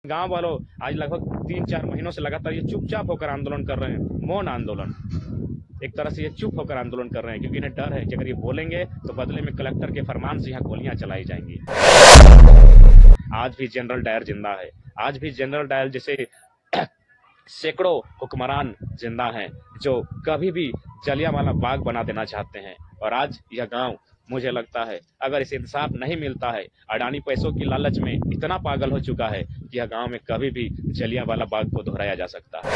गांव वालों आज लगभग 3-4 महीनों से लगातार ये चुपचाप होकर आंदोलन कर रहे हैं, मौन आंदोलन। एक तरह से ये चुप होकर आंदोलन कर रहे हैं, क्योंकि इन्हें डर है कि अगर ये बोलेंगे तो बदले में कलेक्टर के फरमान से यहाँ गोलियां चलाई जाएंगी। आज भी जनरल डायर जिंदा है, आज भी जनरल डायर जैसे सैकड़ों हुक्मरान जिंदा हैं जो कभी भी जलियांवाला बाग बना देना चाहते हैं। और आज यह गांव, मुझे लगता है अगर इसे इंसाफ नहीं मिलता है, अडानी पैसों की लालच में इतना पागल हो चुका है कि यह गांव में कभी भी जलियांवाला बाग को दोहराया जा सकता है।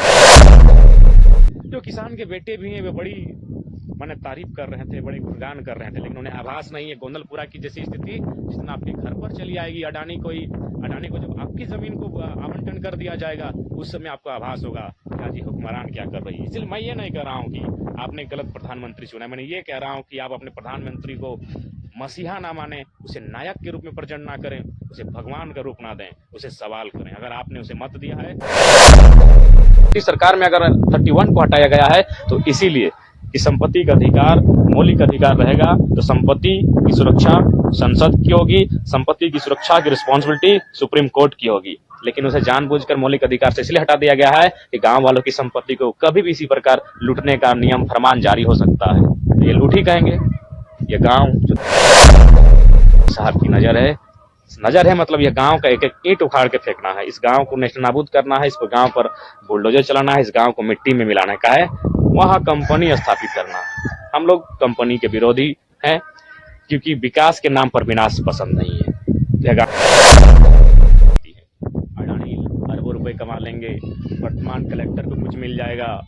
जो किसान के बेटे भी हैं वे बड़ी मैंने तारीफ कर रहे थे, बड़े गुणगान कर रहे थे, लेकिन उन्हें आभास नहीं है गोंदलपुरा की जैसी स्थिति जितना आपके घर पर चली आएगी अडानी को जब आपकी जमीन को आवंटन कर दिया जाएगा उस समय आपको आभास होगा कि आज ये हुक्मरान क्या कर रही है। इसलिए मैं ये नहीं कह रहा हूँ कि आपने गलत प्रधानमंत्री चुना, मैंने ये कह रहा हूँ कि आप अपने प्रधानमंत्री को मसीहा ना माने, उसे नायक के रूप में प्रेजेंट ना करें, उसे भगवान का रूप ना दें, उसे सवाल करें। अगर आपने उसे मत दिया है, सरकार में अगर 31 को हटाया गया है तो इसीलिए कि संपत्ति का अधिकार मौलिक अधिकार रहेगा, तो संपत्ति की सुरक्षा संसद की होगी, संपत्ति की सुरक्षा की रिस्पॉन्सिबिलिटी सुप्रीम कोर्ट की होगी। लेकिन उसे जानबूझकर मौलिक अधिकार से इसलिए हटा दिया गया है कि गांव वालों की संपत्ति को कभी भी इसी प्रकार लूटने का नियम फरमान जारी हो सकता है। ये लूट ही कहेंगे। ये गांव जो साहब की नजर है मतलब यह गांव का एक एक ईंट उखाड़ के फेंकना है, इस गांव को नेस्तनाबूद करना है, इस गांव पर बुलडोजर चलाना है, इस गांव को मिट्टी में मिलाना है, वहां कंपनी स्थापित करना है। हम लोग कंपनी के विरोधी हैं क्योंकि विकास के नाम पर विनाश पसंद नहीं है। अडानी अरबों रुपए कमा लेंगे, वर्तमान कलेक्टर को कुछ मिल जाएगा,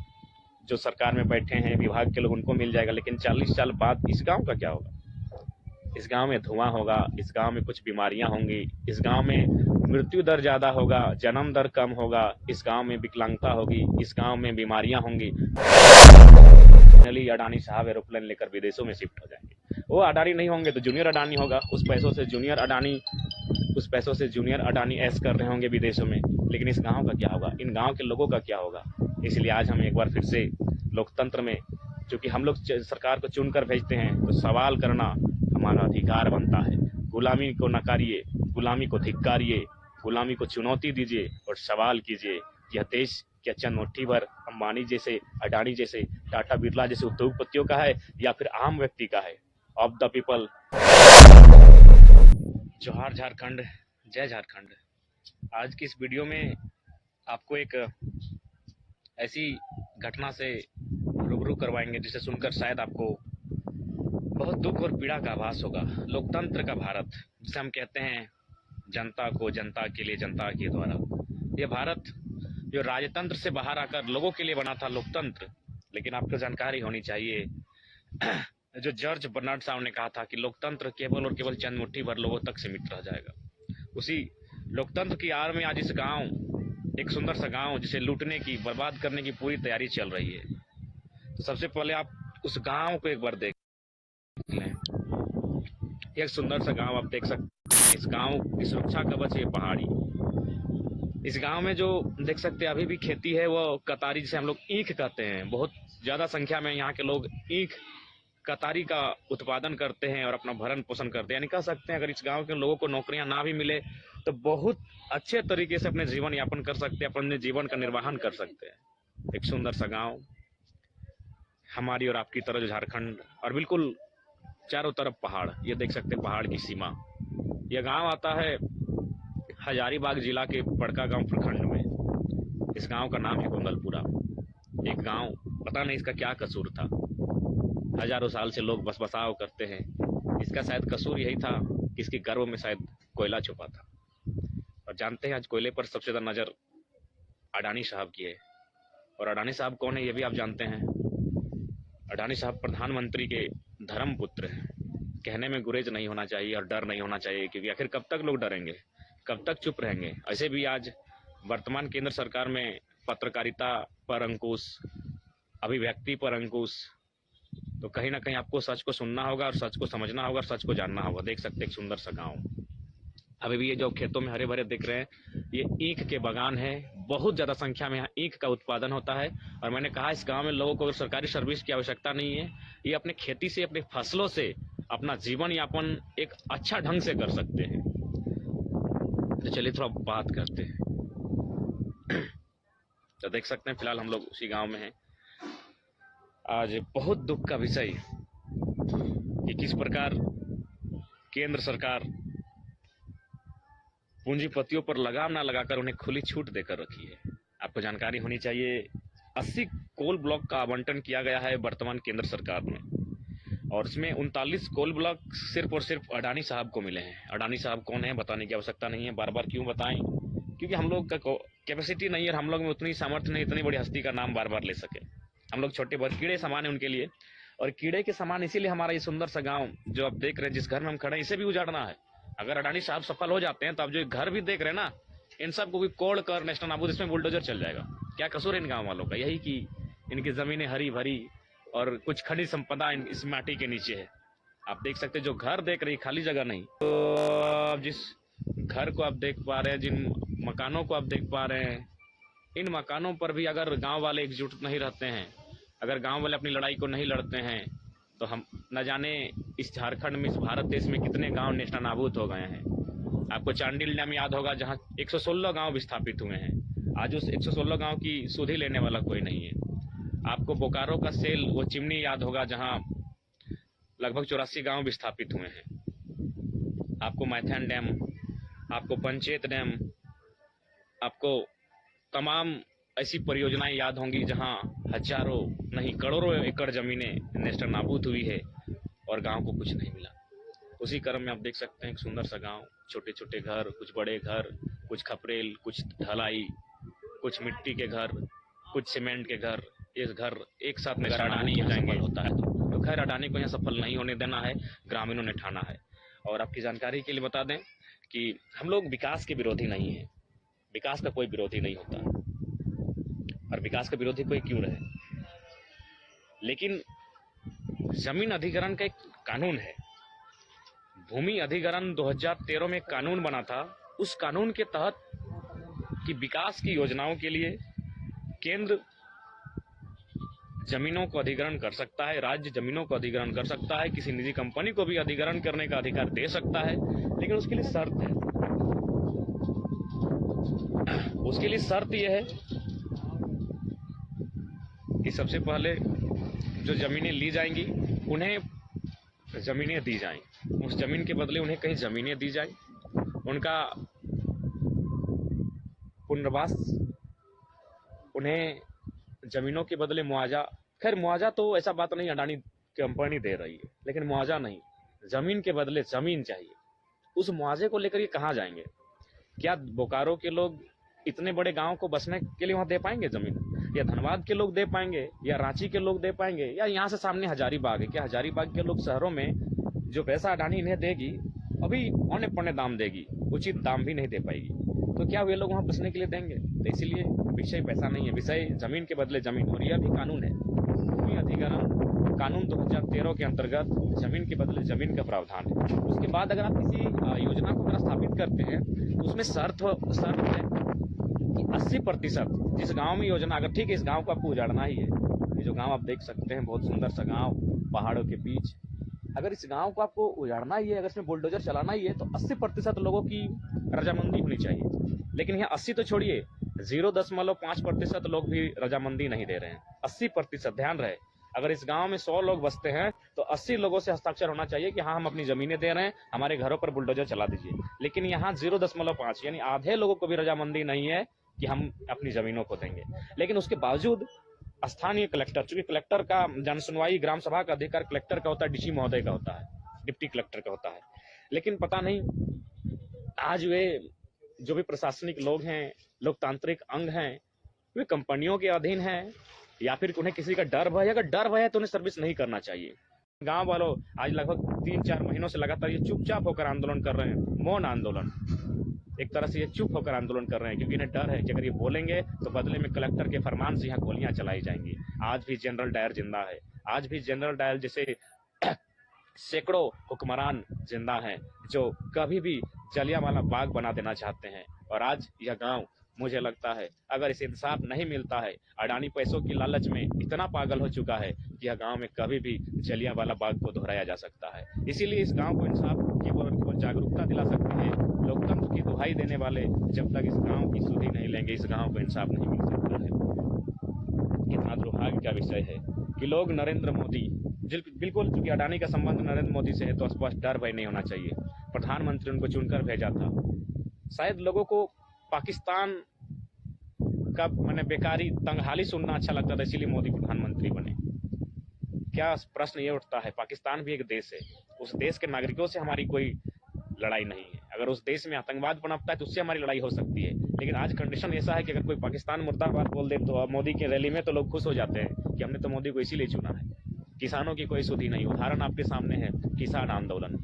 जो सरकार में बैठे हैं विभाग के लोग उनको मिल जाएगा, लेकिन 40 साल बाद इस गांव का क्या होगा? इस गांव में धुआं होगा, इस गांव में कुछ बीमारियां होंगी, इस गांव में मृत्यु दर ज्यादा होगा, जन्म दर कम होगा, इस गांव में विकलांगता होगी, इस गांव में बीमारियां होंगी। अडानी साहब एरोप्लेन लेकर विदेशों में शिफ्ट हो जाएंगे। वो अडानी नहीं होंगे तो जूनियर अडानी होगा, उस पैसों से जूनियर अडानी ऐश कर रहे होंगे विदेशों में। लेकिन इस गांव का क्या होगा, इन गांव के लोगों का क्या होगा? इसलिए आज हम एक बार फिर से लोकतंत्र में, चूंकि हम लोग सरकार को चुनकर भेजते हैं, तो सवाल करना हमारा अधिकार बनता है। गुलामी को नकारिए, गुलामी को धिक्कारिए, गुलामी को चुनौती दीजिए और सवाल कीजिए यह देश क्या चंद मुट्ठी भर अंबानी जैसे, अडानी जैसे, टाटा बिरला जैसे उद्योगपतियों का है या फिर आम व्यक्ति का है? Of the people. जोहार झारखंड, जय झारखंड। आज की इस वीडियो में आपको एक ऐसी घटना से रूबरू करवाएंगे जिसे सुनकर शायद आपको बहुत दुख और पीड़ा का आभास होगा। लोकतंत्र का भारत, जिसे हम कहते हैं जनता को, जनता के लिए, जनता के द्वारा, यह भारत जो राजतंत्र से बाहर आकर लोगों के लिए बना था लोकतंत्र। लेकिन आपको जानकारी होनी चाहिए जो जॉर्ज बर्नार्ड साहब ने कहा था कि लोकतंत्र केवल और केवल चंद मुट्ठी भर लोगों तक सीमित रह जाएगा। उसी लोकतंत्र की आड़ में आज इस गांव, एक सुंदर सा गांव जिसे लूटने की, बर्बाद करने की पूरी तैयारी चल रही है। तो सबसे पहले आप उस गांव को एक बार देख लें। एक सुंदर सा गांव आप देख सकते हैं। इस गांव की सुरक्षा कवच है पहाड़ी। इस गांव में जो देख सकते हैं अभी भी खेती है, वो कतारी, जिसे हम लोग ईख कहते हैं। बहुत ज्यादा संख्या में यहाँ के लोग ईख, कतारी का उत्पादन करते हैं और अपना भरण पोषण करते हैं। यानी कह सकते हैं अगर इस गांव के लोगों को नौकरियां ना भी मिले तो बहुत अच्छे तरीके से अपने जीवन यापन कर सकते हैं, अपने जीवन का निर्वहन कर सकते हैं। एक सुंदर सा गांव, हमारी और आपकी तरह जो झारखंड, और बिल्कुल चारों तरफ पहाड़, ये देख सकते हैं पहाड़ की सीमा। यह गांव आता है हजारीबाग जिला के बड़का गांव प्रखंड में। इस गांव का नाम है गोंदलपुरा। एक गांव, पता नहीं इसका क्या कसूर था, हजारों साल से लोग बस बसाव करते हैं। इसका शायद कसूर यही था कि इसके गर्भ में शायद कोयला छुपा था। और जानते हैं आज कोयले पर सबसे ज्यादा नजर अडानी साहब की है। और अडानी साहब कौन है ये भी आप जानते हैं। अडानी साहब प्रधानमंत्री के धर्म पुत्र हैं। कहने में गुरेज नहीं होना चाहिए और डर नहीं होना चाहिए, क्योंकि आखिर कब तक लोग डरेंगे, कब तक चुप रहेंगे। ऐसे भी आज वर्तमान केंद्र सरकार में पत्रकारिता पर अंकुश, अभिव्यक्ति पर अंकुश, तो कहीं ना कहीं आपको सच को सुनना होगा और सच को समझना होगा और सच को जानना होगा। देख सकते हैं एक सुंदर सा गांव। अभी भी ये जो खेतों में हरे भरे दिख रहे हैं, ये ईख के बागान है। बहुत ज्यादा संख्या में यहाँ ईख का उत्पादन होता है। और मैंने कहा इस गांव में लोगों को सरकारी सर्विस की आवश्यकता नहीं है, ये अपने खेती से, अपने फसलों से अपना जीवन यापन एक अच्छा ढंग से कर सकते हैं। तो चलिए थोड़ा बात करते हैं। तो देख सकते हैं फिलहाल हम लोग उसी गांव में हैं। आज बहुत दुख का विषय कि किस प्रकार केंद्र सरकार पूंजीपतियों पर लगाम ना लगाकर उन्हें खुली छूट देकर रखी है। आपको जानकारी होनी चाहिए, 80 कोल ब्लॉक का आवंटन किया गया है वर्तमान केंद्र सरकार में, और इसमें 39 कोल ब्लॉक सिर्फ और सिर्फ अडानी साहब को मिले हैं। अडानी साहब कौन है बताने की आवश्यकता नहीं है, बार बार क्यों बताएं, क्योंकि हम लोग का कैपेसिटी नहीं है, हम लोग में उतनी सामर्थ्य नहीं, इतनी बड़ी हस्ती का नाम बार बार ले सके। हम लोग छोटे बहुत कीड़े समान है उनके लिए, और कीड़े के समान इसीलिए हमारा ये सुंदर सा गाँव जो आप देख रहे हैं, जिस घर में हम खड़े हैं, इसे भी उजाड़ना है। अगर अडानी साहब सफल हो जाते हैं तो आप जो घर भी देख रहे हैं ना, इन सबको भी कोड़ कर नेशनल नाबूद, इसमें बुलडोजर चल जाएगा। क्या कसूर है इन गाँव वालों का? यही कि इनकी जमीनें हरी भरी और कुछ खनिज संपदा इस माटी के नीचे है। आप देख सकते हैं, जो घर देख रही खाली जगह नहीं, तो जिस घर को आप देख पा रहे हैं, जिन मकानों को आप देख पा रहे हैं, इन मकानों पर भी अगर गांव वाले एकजुट नहीं रहते हैं, अगर गांव वाले अपनी लड़ाई को नहीं लड़ते हैं, तो हम न जाने इस झारखंड में, इस भारत देश में कितने गांव नेशनल नाबूद हो गए हैं। आपको चांडिल डैम याद होगा, जहां 116 गांव विस्थापित हुए हैं। आज उस 116 गांव की सुधि लेने वाला कोई नहीं है। आपको बोकारो का सेल, वो चिमनी याद होगा, जहां लगभग 84 गांव विस्थापित हुए हैं। आपको मैथन डैम, आपको पंचेत डैम, आपको तमाम ऐसी परियोजनाएं याद होंगी जहां हजारों नहीं करोड़ों एकड़ जमीनें नेशनल नाबूद हुई है और गांव को कुछ नहीं मिला। उसी क्रम में आप देख सकते हैं एक सुंदर सा गांव, छोटे छोटे घर, कुछ बड़े घर, कुछ खपरेल, कुछ ढलाई, कुछ मिट्टी के घर, कुछ सीमेंट के घर। इस घर एक साथ में अडानी यहाँ सफल होता है तो खैर अडानी को यहाँ सफल नहीं होने देना है, ग्रामीणों ने ठाना है। और आपकी जानकारी के लिए बता दें कि हम लोग विकास के विरोधी नहीं है, विकास का कोई विरोधी नहीं होता, और विकास का विरोधी कोई क्यों रहे, लेकिन जमीन अधिग्रहण का एक कानून है। भूमि अधिग्रहण 2013 में कानून बना था। उस कानून के तहत कि विकास की योजनाओं के लिए केंद्र जमीनों को अधिग्रहण कर सकता है, राज्य जमीनों को अधिग्रहण कर सकता है, किसी निजी कंपनी को भी अधिग्रहण करने का अधिकार दे सकता है, लेकिन उसके लिए शर्त है। उसके लिए शर्त यह है कि सबसे पहले जो जमीनें ली जाएंगी उन्हें जमीनें दी जाएं, उस जमीन के बदले उन्हें कहीं जमीनें दी जाएं, उनका पुनर्वास, उन्हें जमीनों के बदले मुआवजा। खैर मुआवजा तो ऐसा बात नहीं अडानी कंपनी दे रही है, लेकिन मुआवजा नहीं, जमीन के बदले जमीन चाहिए। उस मुआवजे को लेकर ये कहाँ जाएंगे? क्या बोकारो के लोग इतने बड़े गांव को बसने के लिए वहां दे पाएंगे जमीन? या धनबाद के लोग दे पाएंगे, या रांची के लोग दे पाएंगे, या यहाँ से सामने हजारीबाग है, क्या हजारीबाग के लोग शहरों में जो पैसा अडानी इन्हें देगी अभी औने पौने दाम देगी, उचित दाम भी नहीं दे पाएगी, तो क्या वे लोग वहां बसने के लिए देंगे? तो इसीलिए विषय पैसा नहीं है, विषय जमीन के बदले जमीन। और यह भी कानून है, भूमि अधिग्रहण कानून 2013 के अंतर्गत जमीन के बदले जमीन का प्रावधान है। उसके बाद अगर आप किसी योजना को अगर स्थापित करते हैं तो उसमें शर्त है कि 80% जिस गांव में योजना, अगर ठीक है इस गांव को आपको उजाड़ना ही है, ये जो गांव आप देख सकते हैं बहुत सुंदर सा गांव पहाड़ों के बीच, अगर इस गांव को आपको उजाड़ना ही है, अगर इसमें बुलडोजर चलाना ही है, तो 80% लोगों की रजामंदी होनी चाहिए। लेकिन यहाँ 80 तो छोड़िए, 0.5% लोग भी रजामंदी नहीं दे रहे हैं। 80% ध्यान रहे, अगर इस गांव में 100 लोग बसते हैं तो 80 लोगों से हस्ताक्षर होना चाहिए कि हाँ हम अपनी जमीनें दे रहे हैं, हमारे घरों पर बुलडोजर चला दीजिए। लेकिन यहाँ 0.5 यानी आधे लोगों को भी रजामंदी नहीं है कि हम अपनी जमीनों को देंगे। लेकिन उसके बावजूद स्थानीय कलेक्टर, चूंकि कलेक्टर का जन सुनवाई, ग्राम सभा का अधिकार कलेक्टर का होता है, डीसी महोदय का होता है, डिप्टी कलेक्टर का होता है, लेकिन पता नहीं आज वे जो भी प्रशासनिक लोग हैं, लोकतांत्रिक अंग हैं, वे कंपनियों के अधीन हैं, या फिर उन्हें किसी का डर भय, अगर डर भय है तो उन्हें सर्विस नहीं करना चाहिए। गांव वालों आज लगभग 3-4 महीनों से लगातार ये चुपचाप होकर आंदोलन कर रहे हैं, मौन आंदोलन, एक तरह से ये चुप होकर आंदोलन कर रहे हैं, क्योंकि इन्हें डर है कि अगर ये बोलेंगे तो बदले में कलेक्टर के फरमान से यहाँ गोलियां चलाई जाएंगी। आज भी जनरल डायर जिंदा है, आज भी जनरल डायर जैसे सैकड़ों हुक्मरान जिंदा हैं जो कभी भी जलियांवाला बाग बना देना चाहते हैं। और आज यह गांव, मुझे लगता है अगर इसे इंसाफ नहीं मिलता है, अडानी पैसों की लालच में इतना पागल हो चुका है कि यह गांव में कभी भी जलियांवाला बाग को दोहराया जा सकता है। इसीलिए इस गांव को इंसाफ केवल जागरूकता दिला सकते हैं लोकतंत्र की दुहाई देने वाले। जब तक इस गांव की सुधि नहीं लेंगे, इस गांव को इंसाफ नहीं मिल सकता है। दुर्भाग्य का विषय है कि लोग नरेंद्र मोदी बिल्कुल, चूंकि अडानी का संबंध नरेंद्र मोदी से है तो स्पष्ट डर भय नहीं होना चाहिए। प्रधानमंत्री उनको चुनकर भेजा था। शायद लोगों को पाकिस्तान का मैंने बेकारी तंगहाली सुनना अच्छा लगता था, इसीलिए मोदी प्रधानमंत्री बने। क्या प्रश्न ये उठता है, पाकिस्तान भी एक देश है, उस देश के नागरिकों से हमारी कोई लड़ाई नहीं है। अगर उस देश में आतंकवाद पनपता है तो उससे हमारी लड़ाई हो सकती है, लेकिन आज कंडीशन ऐसा है कि अगर कोई पाकिस्तान मुर्दाबाद बोल दे तो मोदी की रैली में तो लोग खुश हो जाते हैं कि हमने तो मोदी को इसीलिए चुना है। किसानों की कोई सुधि नहीं। उदाहरण आपके सामने है, किसान आंदोलन।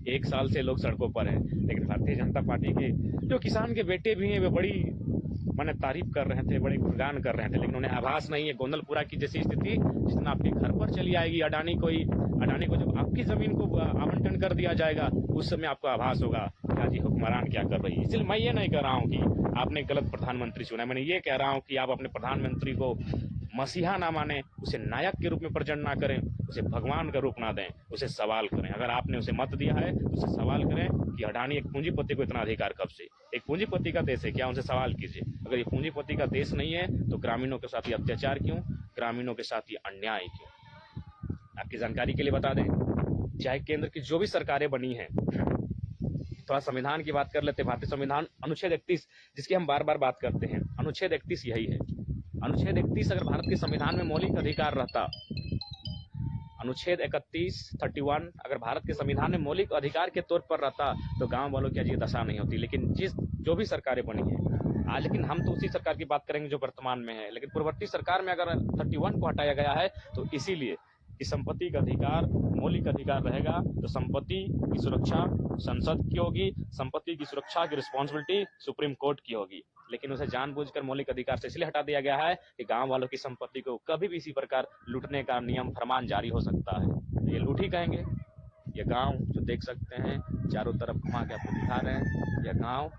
1 साल से लोग सड़कों पर हैं, लेकिन भारतीय जनता पार्टी के जो किसान के बेटे भी हैं वे बड़ी मैंने तारीफ कर रहे थे, बड़े गुणगान कर रहे थे, लेकिन उन्हें आभास नहीं है। गोंदलपुरा की जैसी स्थिति जितना आपके घर पर चली आएगी, अडानी को जब आपकी जमीन को आवंटन कर दिया जाएगा उस समय आपको आभास होगा क्या जी हुक्मरान क्या कर रही है। इसलिए मैं ये नहीं कह रहा हूँ कि आपने गलत प्रधानमंत्री चुना, मैंने ये कह रहा हूँ कि आप अपने प्रधानमंत्री को मसीहा ना माने, उसे नायक के रूप में प्रेजेंट ना करें, उसे भगवान का रूप ना दें, उसे सवाल करें। अगर आपने उसे मत दिया है तो उसे सवाल करें कि अडानी एक पूंजीपति को इतना अधिकार कब से। एक पूंजीपति का देश है क्या, उनसे सवाल कीजिए। अगर ये पूंजीपति का देश नहीं है तो ग्रामीणों के साथ ये अत्याचार क्यों, ग्रामीणों के साथ ये अन्याय क्यों। आपकी जानकारी के लिए बता दें, चाहे केंद्र की जो भी सरकारें बनी हैं, थोड़ा संविधान की बात कर लेते हैं। भारतीय संविधान अनुच्छेद 31 जिसकी हम बार बार बात करते हैं, अनुच्छेद 31 यही है। अनुच्छेद 31 अगर भारत के संविधान में मौलिक अधिकार रहता, अनुच्छेद 31 अगर भारत के संविधान में मौलिक अधिकार के तौर पर रहता तो गांव वालों की आज ये दशा नहीं होती। लेकिन जो भी सरकारें बनी है आज, लेकिन हम तो उसी सरकार की बात करेंगे जो वर्तमान में है, लेकिन पूर्ववर्ती सरकार में अगर 31 को हटाया गया है तो इसीलिए कि संपत्ति का अधिकार मौलिक अधिकार रहेगा तो संपत्ति की सुरक्षा संसद की होगी, संपत्ति की सुरक्षा की रिस्पॉन्सिबिलिटी सुप्रीम कोर्ट की होगी। लेकिन उसे जानबूझकर मौलिक अधिकार से इसलिए हटा दिया गया है कि गांव वालों की संपत्ति को कभी भी इसी प्रकार लूटने का नियम फरमान जारी हो सकता है। ये लूट ही कहेंगे। ये गांव जो देख सकते हैं चारों तरफ घुमा के आपको दिखा रहे हैं, यह गांव,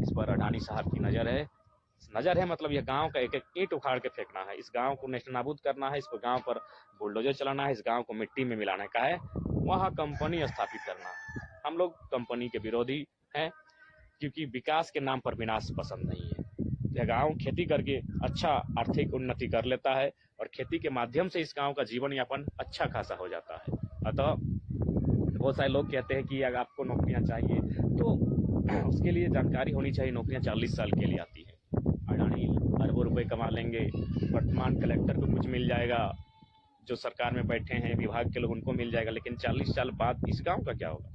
इस पर अडानी साहब की नजर है। मतलब यह गांव का एक एक ईंट उखाड़ के फेंकना है, इस गांव को नेस्तनाबूद करना है, इस गांव पर बुलडोजर चलाना है, इस गांव को मिट्टी में मिलाना है, वहां कंपनी स्थापित करना है। हम लोग कंपनी के विरोधी हैं क्योंकि विकास के नाम पर विनाश पसंद नहीं है। यह गांव खेती करके अच्छा आर्थिक उन्नति कर लेता है और खेती के माध्यम से इस गांव का जीवन यापन अच्छा खासा हो जाता है। अतः बहुत सारे लोग कहते हैं कि अगर आपको नौकरियां चाहिए तो उसके लिए जानकारी होनी चाहिए। नौकरियां 40 साल के लिए आती है। अडानी अरबों रुपए कमा लेंगे, वर्तमान कलेक्टर को कुछ मिल जाएगा, जो सरकार में बैठे हैं विभाग के लोग उनको मिल जाएगा, लेकिन 40 साल बाद इस गांव का क्या होगा।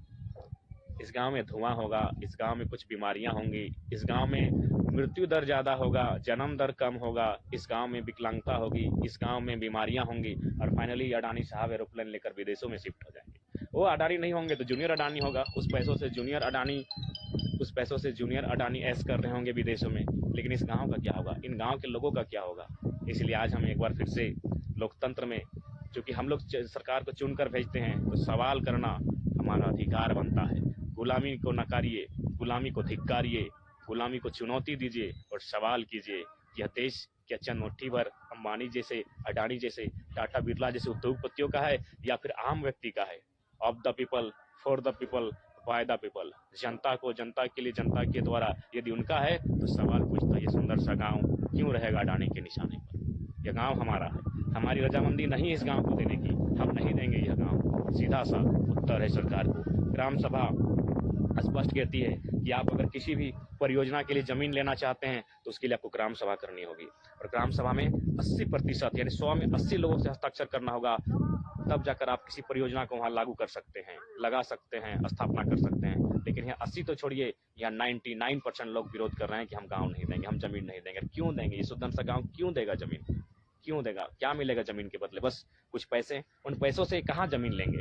इस गांव में धुआं होगा, इस गांव में कुछ बीमारियां होंगी, इस गांव में मृत्यु दर ज्यादा होगा, जन्म दर कम होगा, इस गांव में विकलांगता होगी, इस गांव में बीमारियां होंगी और फाइनली अडानी साहब एरोप्लेन लेकर विदेशों में शिफ्ट हो जाएंगे। वो अडानी नहीं होंगे तो जूनियर अडानी होगा, उस पैसों से जूनियर अडानी ऐश कर रहे होंगे विदेशों में। लेकिन इस गांव का क्या होगा, इन गांव के लोगों का क्या होगा। इसलिए आज हम एक बार फिर से लोकतंत्र में, चूंकि हम लोग सरकार को चुनकर भेजते हैं तो सवाल करना हमारा अधिकार बनता है। गुलामी को नकारिए, गुलामी को धिक्कारिए, गुलामी को चुनौती दीजिए और सवाल कीजिए। यह देश क्या चंद मुट्ठी भर अंबानी जैसे, अडानी जैसे, टाटा बिरला जैसे उद्योगपतियों का है या फिर आम व्यक्ति का है। Of the people, for the people, by the people. जनता को, जनता के लिए, जनता के द्वारा यदि उनका है तो सवाल पूछता ये सुंदर सा गांव क्यों रहेगा अडानी के निशाने पर। यह गांव हमारा है, हमारी रजामंदी नहीं इस गांव को देने की, हम नहीं देंगे यह गांव। सीधा सा उत्तर है सरकार को। ग्राम सभा स्पष्ट कहती है कि आप अगर किसी भी परियोजना के लिए जमीन लेना चाहते हैं तो उसके लिए आपको ग्राम सभा करनी होगी और ग्राम सभा में 80% यानी 100 में 80 लोगों से हस्ताक्षर करना होगा, तब जाकर आप किसी परियोजना को वहां लागू कर सकते हैं, लगा सकते हैं, स्थापना कर सकते हैं। लेकिन यहाँ 80 तो छोड़िए, यहाँ 99% लोग विरोध कर रहे हैं कि हम गाँव नहीं देंगे, हम जमीन नहीं देंगे। क्यों देंगे, ये सुंदर सा गाँव क्यों देगा जमीन, क्यों देगा, क्या मिलेगा जमीन के बदले, बस कुछ पैसे। उन पैसों से कहाँ जमीन लेंगे।